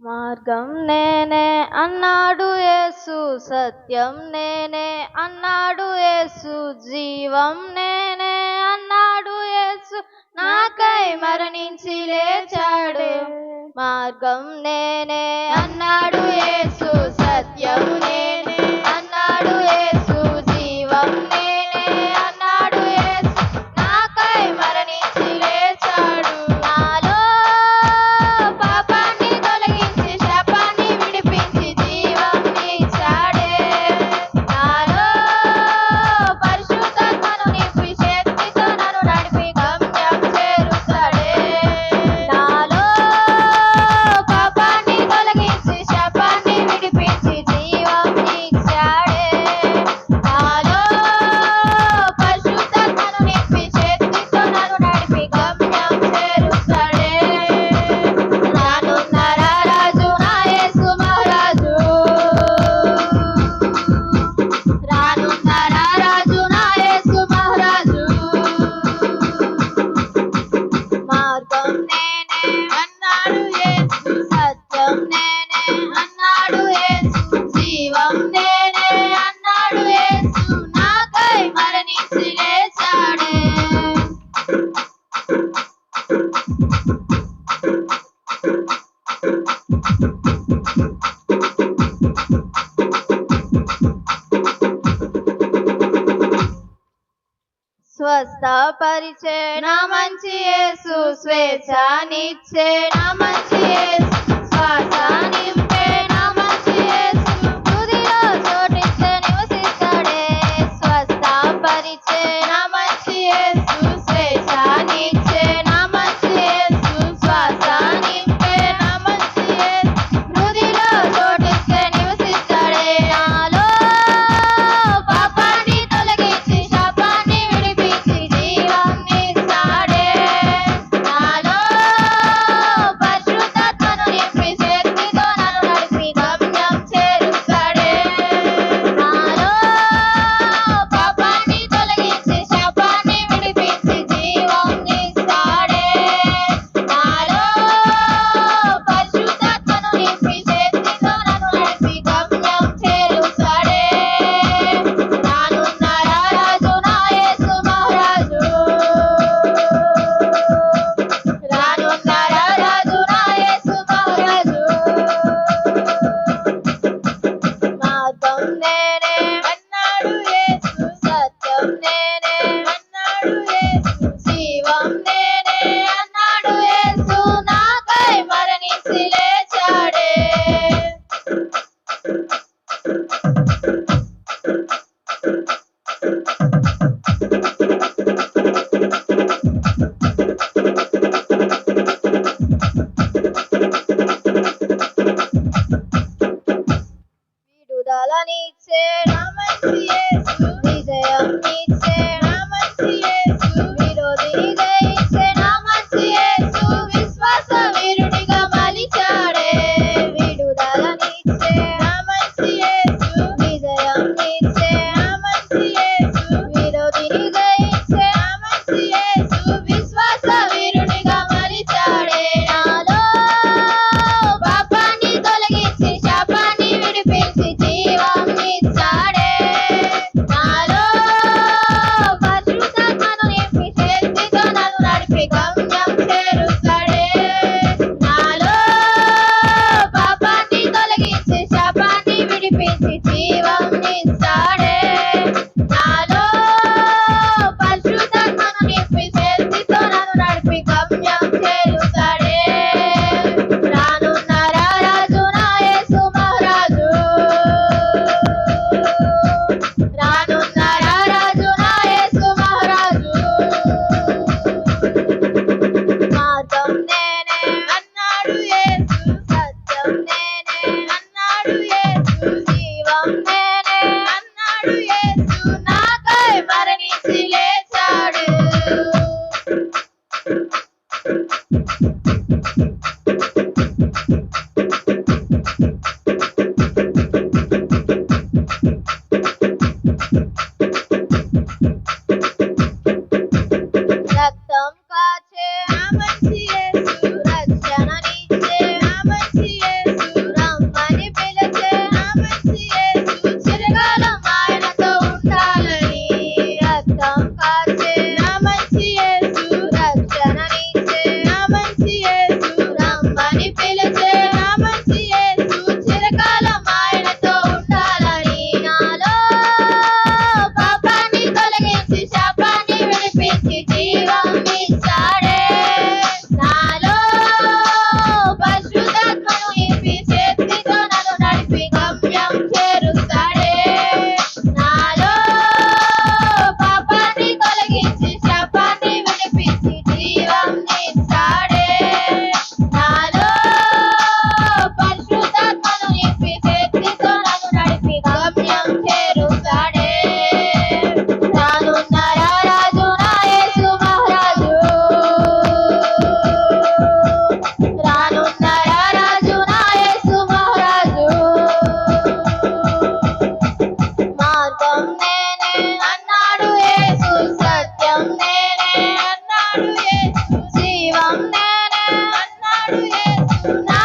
మార్గం నేనే అన్నాడు యేసు, సత్యం నేనే అన్నాడు యేసు, జీవం నేనే అన్నాడు యేసు, నాకై మరణించి లేచాడు. మార్గం నేనే అన్నాడు యేసు, సత్యం నేనే అన్నాడు యేసు, జీవం నేనే అన్నాడు యేసు, నాకై మరణించి లేచాడు. నాలో పాపాన్ని తొలగించి శాపాన్ని విడిపించి జీవం ఇచ్చాడే. నాలో పరిశుద్ధాత్మను నింపి శక్తితో నన్ను నడిపి గమ్యం చేరుస్తాడే. నాలో పాపాన్ని తొలగించి శాపాన్ని విడిపించి జీవం ఇచ్చాడే. నాలో పరిశుద్ధాత్మను నింపి శక్తితో నన్ను నడిపి గమ్యం చేరుస్తాడే. రానున్న రారాజు నా యేసు మహారాజు, రానున్న రారాజు నా యేసు మహారాజు. మార్గం నేనే అన్నాడు యేసు, సత్యం నేనే అన్నాడు యేసు, జీవం నేనే అన్నాడు యేసు, నాకై మరణించి లేచాడే. స్వస్థపరిచే నా మంచి యేసు, స్వేచ్ఛనిచ్చే నా మంచి యేసు, శ్వాస నింపే నా మంచి యేసు, హృదయలో చోటిచ్చే నివసిస్తాడే. స్వస్థపరిచే నా మంచి యేసు, స్వేచ్ఛనిచ్చే నా మంచి యేసు, శ్వాస నింపే నా మంచి యేసు, హృదయలో చోటిచ్చే నివసిస్తాడే. నాలో పాపాన్ని తొలగించి శాపాన్ని విడిపించి జీవం ఇస్తాడే. నాలో పరిశుద్ధాత్మను నింపి శక్తితో నన్ను నడిపి గమ్యం చేరుస్తాడే. నాలో పాపాన్ని తొలగించి శాపాన్ని విడిపించి జీవం ఇస్తాడే. నాలో పరిశుద్ధాత్మను నింపి శక్తితో నన్ను నడిపి గమ్యం చేరుస్తాడే. రానున్న రారాజు నా యేసు మహారాజు, రానున్న రారాజు నా యేసు మహారాజు. మార్గం నేనే అన్నాడు యేసు, సత్యం నేనే అన్నాడు యేసు, జీవం నేనే అన్నాడు యేసు, నాకై మరణించి లేచాడే. విడుదలనిచ్చే నా మంచి యేసు, విజయం ఇచ్చే నా మంచి యేసు, విరోధిని జయించే నా మంచి యేసు, విశ్వాస వీరుడిగా మలిచాడే. యేసు నా